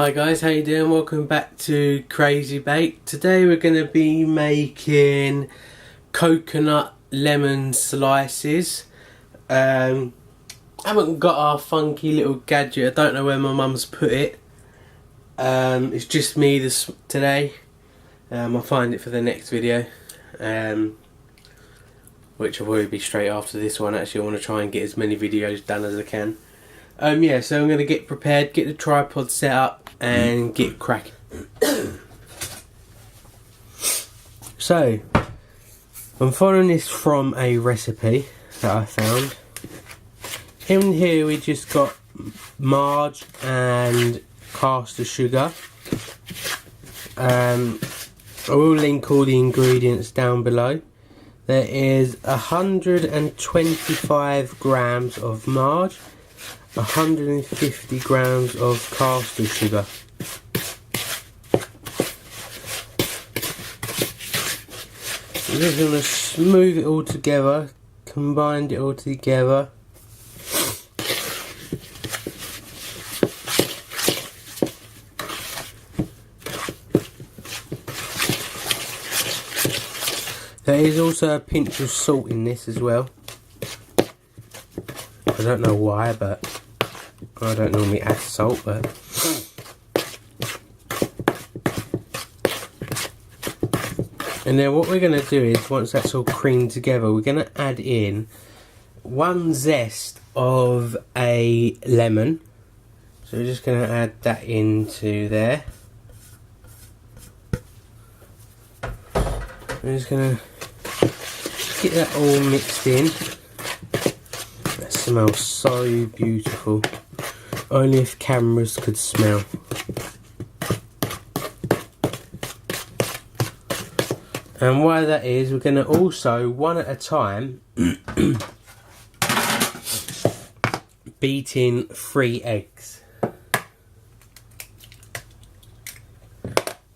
Hi guys, how you doing? Welcome back to Crazy Bake. Today we're going to be making coconut lemon slices. Haven't got our funky little gadget. I don't know where my mum's put it. It's just me today. I'll find it for the next video, which will probably be straight after this one. Actually, I want to try and get as many videos done as I can. Yeah, so I'm going to get prepared, get the tripod set up and get cracking. So, I'm following this from a recipe that I found. In here we just got marge and caster sugar. I will link all the ingredients down below. There is 125 grams of marge, 150 grams of caster sugar. I'm just going to smooth it all together, combine it all together. There is also a pinch of salt in this as well. I don't know why, but I don't normally add salt, but and then what we're going to do is, once that's all creamed together, we're going to add in 1 zest of a lemon. So we're just going to add that into there. I'm just going to get that all mixed in. That smells so beautiful. Only if cameras could smell. And why that is, we're going to also, one at a time, beat in 3 eggs.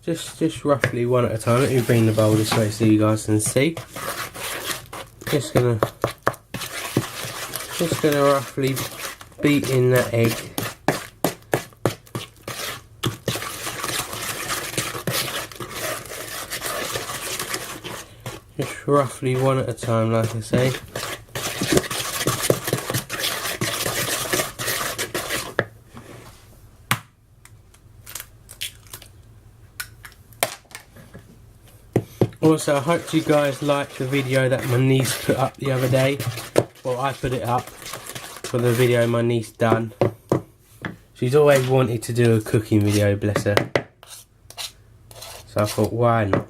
Just roughly one at a time. Let me bring the bowl this way so you guys can see. Just gonna roughly beat in that egg. Just roughly one at a time, like I say. Also, I hope you guys liked the video that my niece put up the other day. Well, I put it up for the video my niece done. She's always wanted to do a cooking video, bless her. So I thought, why not?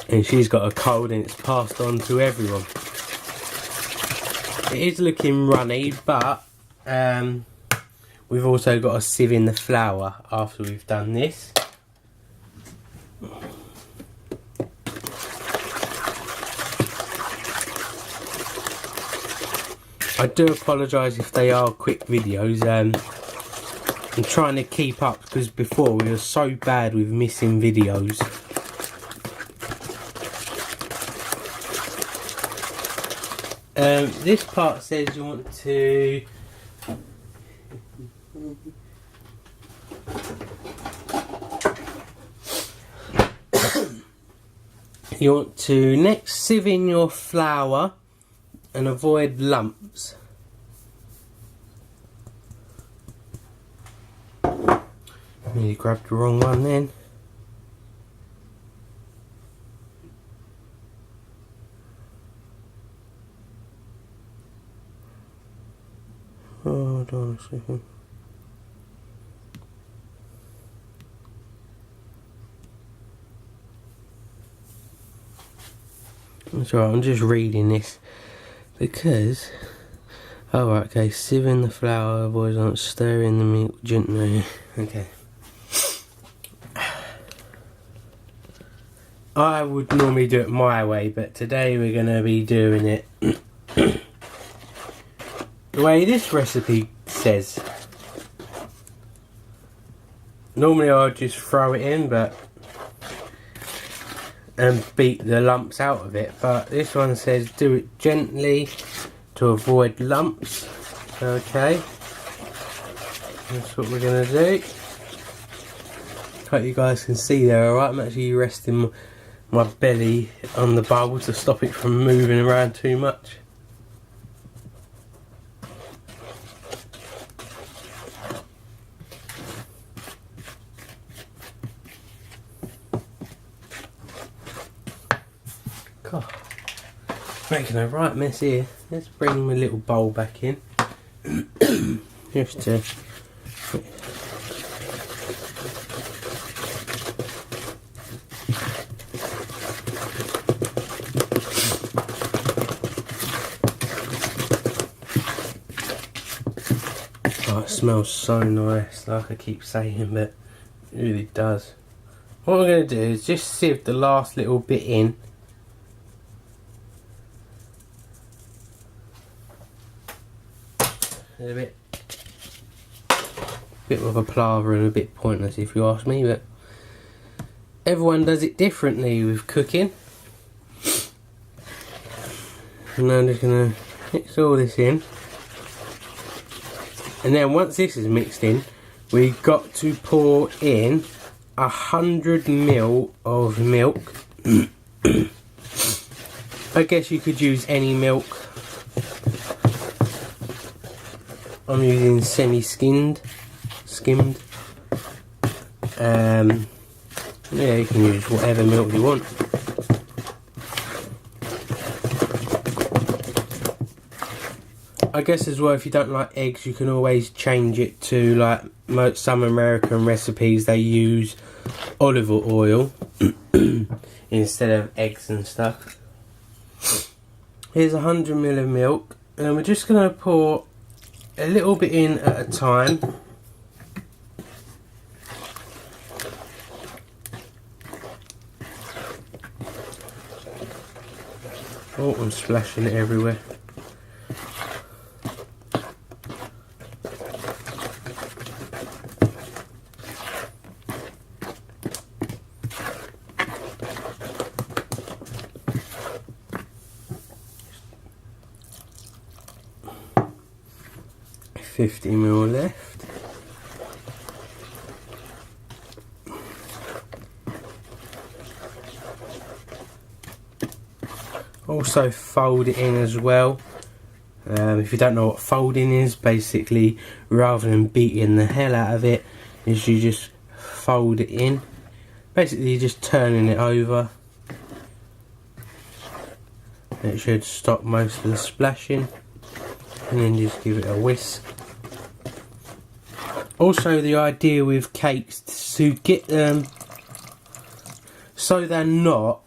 And she's got a cold and it's passed on to everyone. It is looking runny, but we've also got to sieve in the flour after we've done this. I do apologise if they are quick videos. I'm trying to keep up because before we were so bad with missing videos. This part says you want to next sieve in your flour and avoid lumps. Nearly grabbed the wrong one then. Hold on a second. That's alright, I'm just reading this because okay, sieve in the flour, boys, don't stir in the milk gently. Okay. I would normally do it my way, but today we're going to be doing it the way this recipe says. Normally I'd just throw it in, but and beat the lumps out of it, but this one says do it gently to avoid lumps. Okay, that's what we're going to do. Hope you guys can see there, alright? I'm actually resting my belly on the bowl to stop it from moving around too much. God, making a right mess here. Let's bring my little bowl back in. Just to oh, it smells so nice, like I keep saying, but it really does. What we're going to do is just sieve the last little bit in. A bit of a palaver and a bit pointless if you ask me, but everyone does it differently with cooking. And now I'm just going to mix all this in, and then once this is mixed in, we've got to pour in 100 ml of milk. I guess you could use any milk. I'm using skimmed. Yeah, you can use whatever milk you want. I guess as well, if you don't like eggs, you can always change it to, like some American recipes, they use olive oil instead of eggs and stuff. Here's 100 ml of milk, and we're just going to pour a little bit in at a time. Oh, I'm splashing it everywhere. $50 ml left. Also fold it in as well. If you don't know what folding is, basically rather than beating the hell out of it, is you just fold it in. Basically you're just turning it over. It should stop most of the splashing, and then just give it a whisk. Also, the idea with cakes is to get them so they're not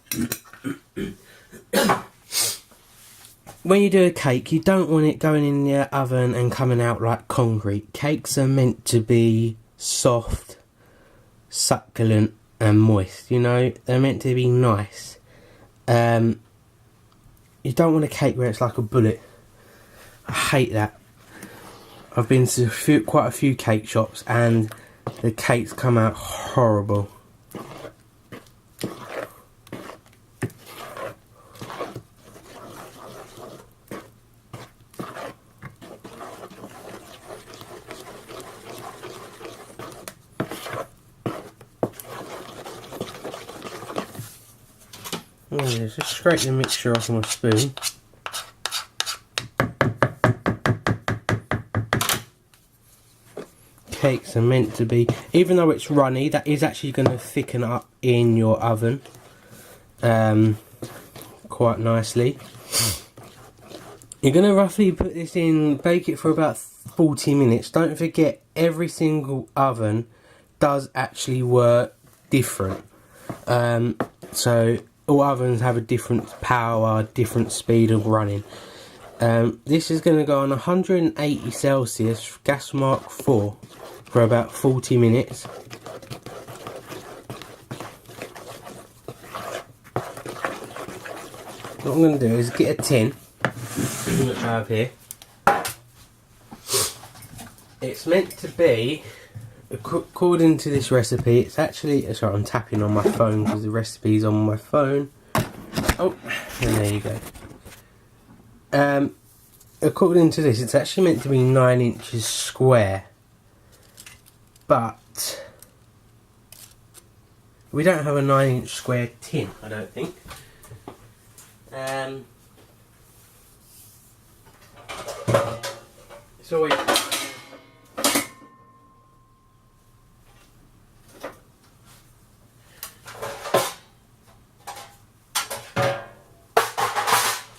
when you do a cake, you don't want it going in the oven and coming out like concrete. Cakes are meant to be soft, succulent and moist, you know, they're meant to be nice. You don't want a cake where it's like a bullet. I hate that. I've been to quite a few cake shops and the cakes come out horrible. Just scrape the mixture off my spoon. Cakes are meant to be, even though it's runny, that is actually going to thicken up in your oven quite nicely. You're going to roughly put this in, bake it for about 40 minutes. Don't forget, every single oven does actually work different. So all ovens have a different power, different speed of running. This is going to go on 180 Celsius, gas mark 4, for about 40 minutes. What I'm going to do is get a tin, which I have here. It's meant to be according to this recipe, it's actually, sorry, I'm tapping on my phone because the recipe's on my phone. Oh, and there you go. According to this, it's actually meant to be 9 inches square, but we don't have a 9-inch square tin, I don't think. It's always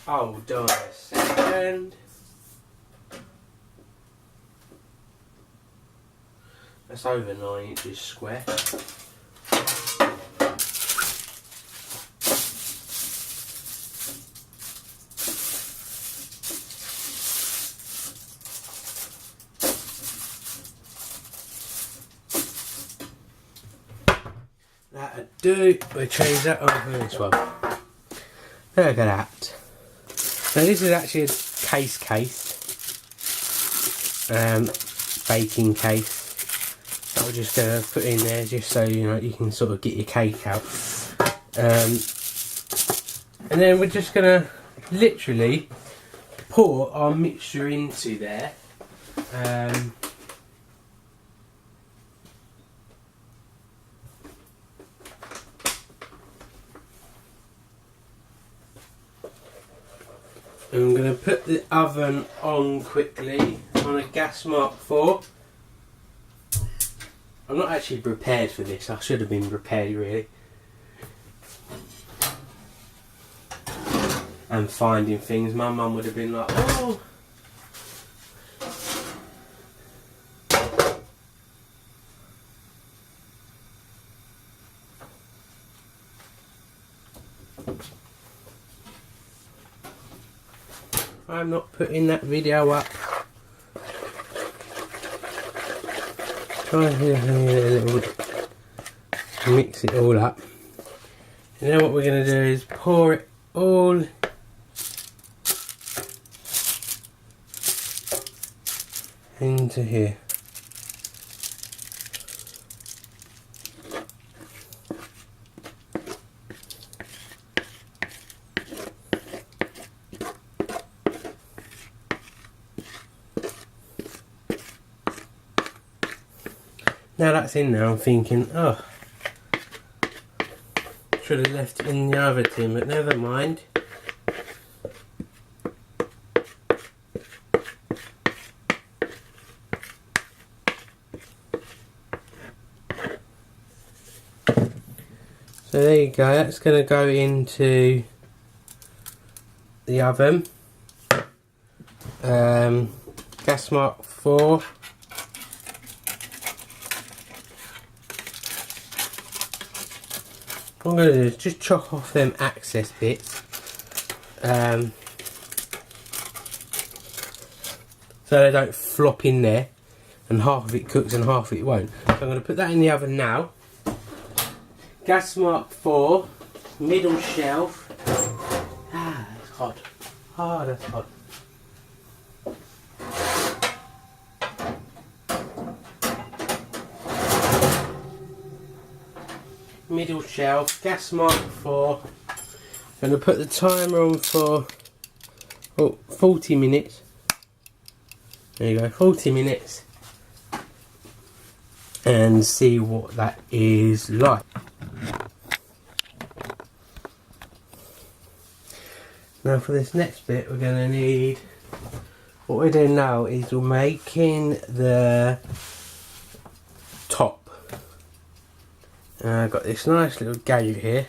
hold on a second. That's over 9 inches square. That'll do. We'll change that over this one. Look at that. Now this is actually a case, baking case. That we're just going to put in there just so you know you can sort of get your cake out. And then we're just going to literally pour our mixture into there. I'm going to put the oven on quickly on a gas mark 4. I'm not actually prepared for this, I should have been prepared really. And finding things, my mum would have been like, oh. I'm not putting that video up. Try and a little, mix it all up. And then what we're going to do is pour it all into here. Now that's in there, I'm thinking, oh, should have left it in the other tin, but never mind. So there you go, that's going to go into the oven. Gas mark 4. What I'm going to do is just chop off them excess bits, so they don't flop in there and half of it cooks and half of it won't. So I'm going to put that in the oven now. Gas mark 4, middle shelf. Ah, that's hot. Ah, that's hot. Middle shelf, gas mark 4. I'm going to put the timer on for 40 minutes. There you go, 40 minutes. And see what that is like. Now for this next bit we're going to need, what we're doing now is we're making the top. I've got this nice little gauge here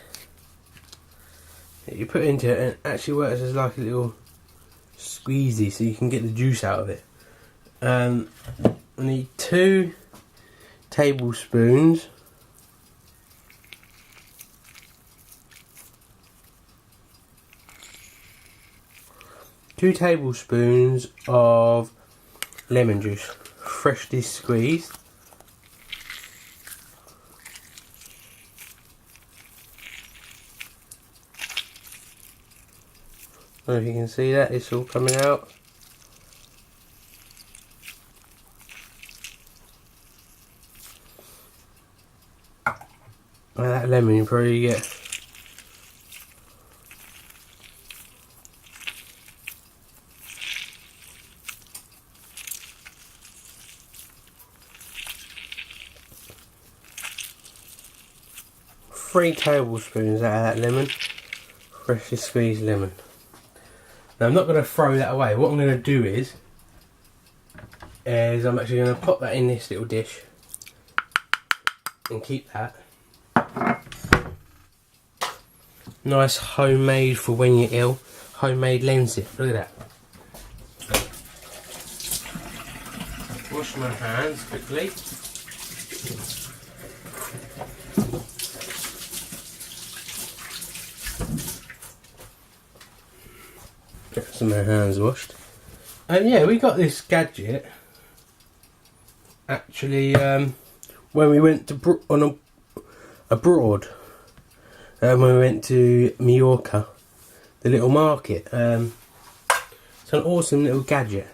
that you put into it, and it actually works as like a little squeezy so you can get the juice out of it. I need 2 tablespoons . 2 tablespoons of lemon juice, freshly squeezed. I don't know if you can see that, it's all coming out. That lemon you probably get 3 tablespoons out of that lemon, freshly squeezed lemon. Now I'm not going to throw that away. What I'm going to do is I'm actually going to pop that in this little dish and keep that. Nice homemade for when you're ill. Homemade lemon sift. Look at that. Wash my hands quickly. Get some of my hands washed. And yeah, we got this gadget actually when we went to abroad. When we went to Mallorca, the little market. It's an awesome little gadget.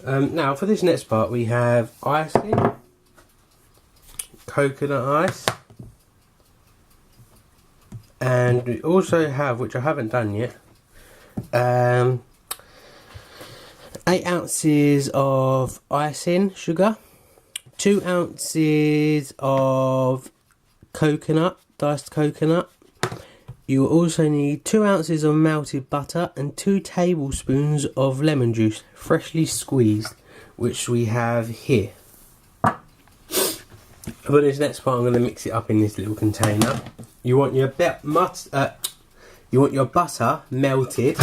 Now for this next part we have icing, coconut ice, and we also have, which I haven't done yet, 8 ounces of icing sugar, 2 ounces of coconut, diced coconut. You will also need 2 ounces of melted butter and 2 tablespoons of lemon juice, freshly squeezed, which we have here. For this next part, I'm going to mix it up in this little container. You want your butter melted.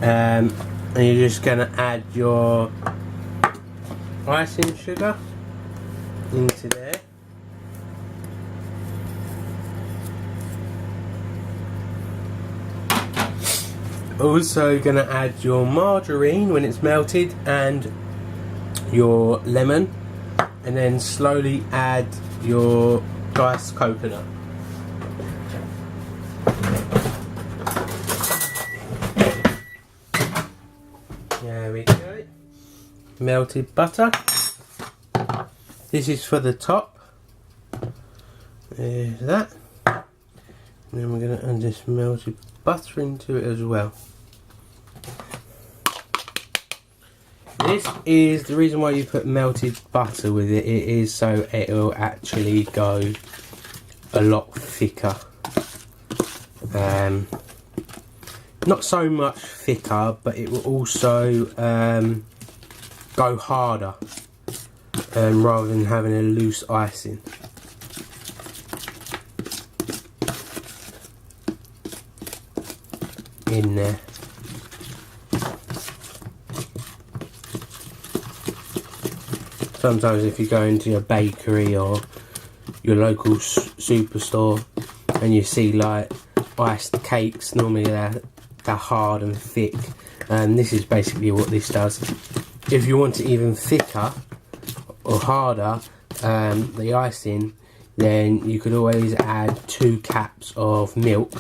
And you're just going to add your icing sugar into there. Also going to add your margarine when it's melted and your lemon, and then slowly add your diced coconut. There we go. Melted butter. This is for the top. There's that. And then we're going to add this melted butter into it as well. This is the reason why you put melted butter with it. It is so it will actually go a lot thicker. Not so much thicker, but it will also go harder. Rather than having a loose icing. In there. Sometimes if you go into your bakery or your local superstore and you see like iced cakes, normally they're hard and thick, and this is basically what this does. If you want it even thicker or harder, the icing, then you could always add 2 caps of milk,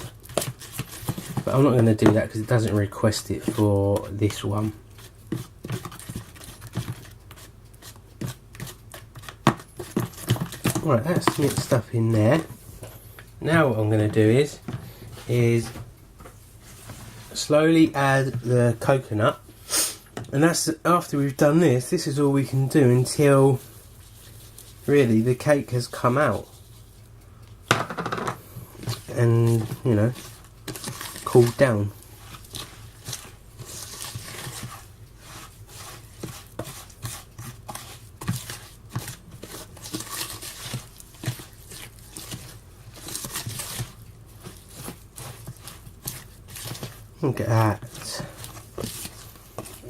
but I'm not going to do that because it doesn't request it for this one. Right, that's mixed up in there. Now what I'm going to do is slowly add the coconut. And that's after we've done this. This is all we can do until really the cake has come out and, you know, cooled down. Look at that.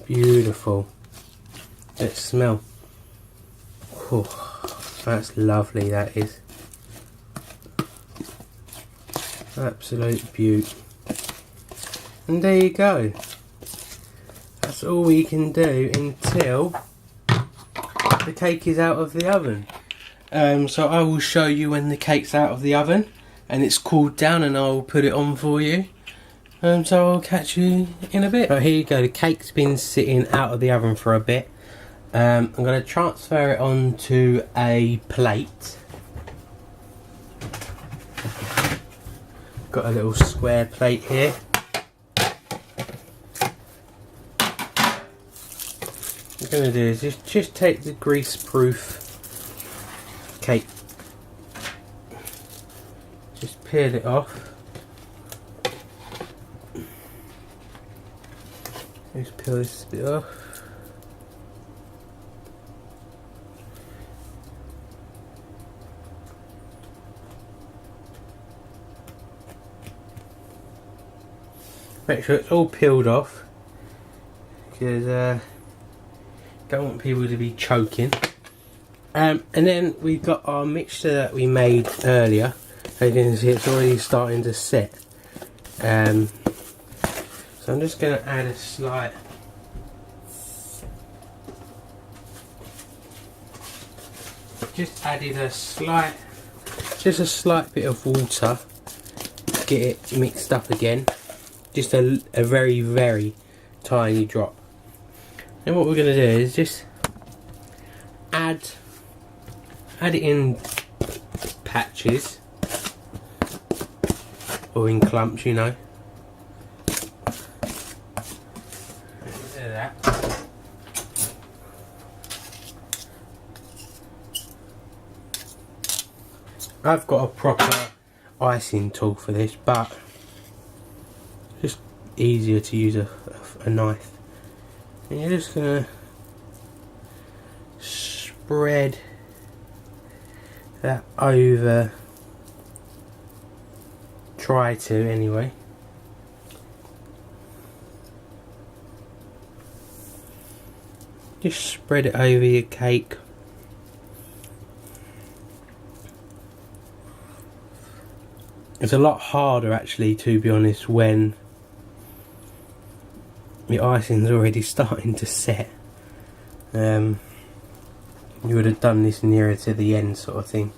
Beautiful. Let's smell. Oh, that's lovely, that is. Absolute beauty. And there you go. That's all we can do until the cake is out of the oven. So I will show you when the cake's out of the oven and it's cooled down, and I'll put it on for you. So I'll catch you in a bit. Right, here you go, the cake's been sitting out of the oven for a bit. I'm going to transfer it onto a plate. Got a little square plate here. What I'm going to do is just take the grease-proof cake, just peel it off. Just peel this bit off. Make sure it's all peeled off, because don't want people to be choking. And then we've got our mixture that we made earlier. As you can see, it's already starting to set. So I'm just going to add a slight just a slight bit of water to get it mixed up again. Just a very, very tiny drop. And what we're going to do is just add it in patches or in clumps, you know. There, that. I've got a proper icing tool for this, but just easier to use a knife. And you're just gonna spread that over. Try to, anyway. Just spread it over your cake. It's a lot harder, actually, to be honest, when the icing's already starting to set. You would have done this nearer to the end, sort of thing.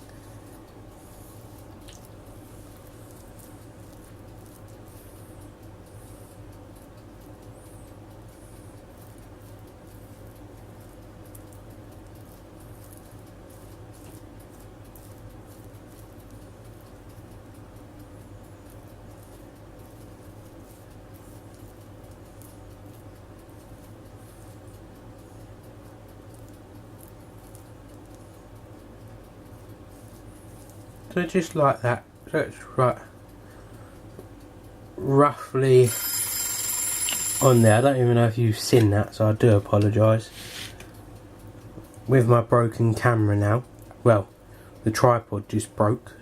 So just like that, so it's right, roughly on there. I don't even know if you've seen that, so I do apologise. With my broken camera now, well, the tripod just broke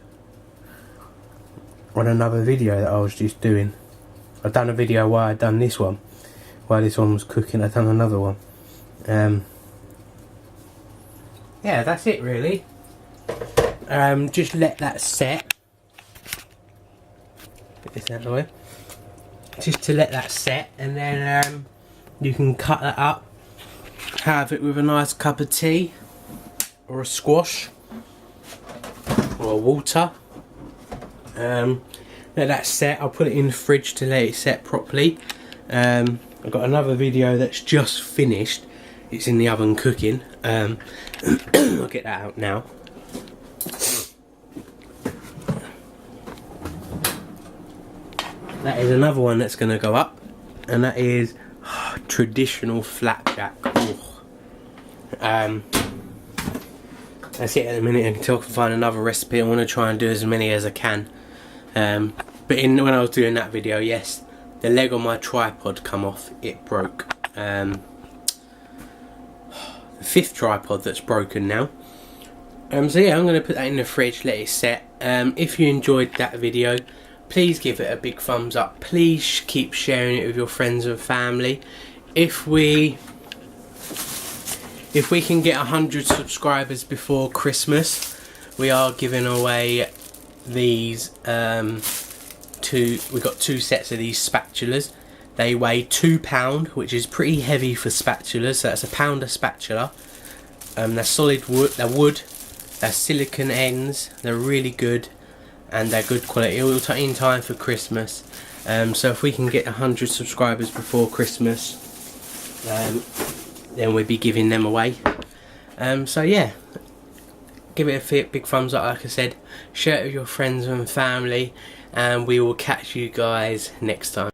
on another video that I was just doing. I'd done a video while I'd done this one, while this one was cooking. I'd done another one. Yeah, that's it really. Just let that set. Get this out of the way. Just to let that set, and then you can cut that up, have it with a nice cup of tea or a squash or water. Let that set. I'll put it in the fridge to let it set properly. I've got another video that's just finished. It's in the oven cooking. I'll get that out now. That is another one that's going to go up, and that is traditional flapjack. That's it at the minute until I can find another recipe. I want to try and do as many as I can. But when I was doing that video, yes, the leg on my tripod come off. It broke. The fifth tripod that's broken now. So yeah, I'm going to put that in the fridge, let it set. If you enjoyed that video, please give it a big thumbs up. Please keep sharing it with your friends and family. If we can get 100 subscribers before Christmas, we are giving away these we've got 2 sets of these spatulas. They weigh £2, which is pretty heavy for spatulas. So that's £1 a spatula. They're solid wood. They're wood. They're silicone ends. They're really good. And they're good quality. It will take in time for Christmas. So if we can get 100 subscribers before Christmas, then then we'll be giving them away. So yeah, give it a big thumbs up, like I said, share it with your friends and family, and we will catch you guys next time.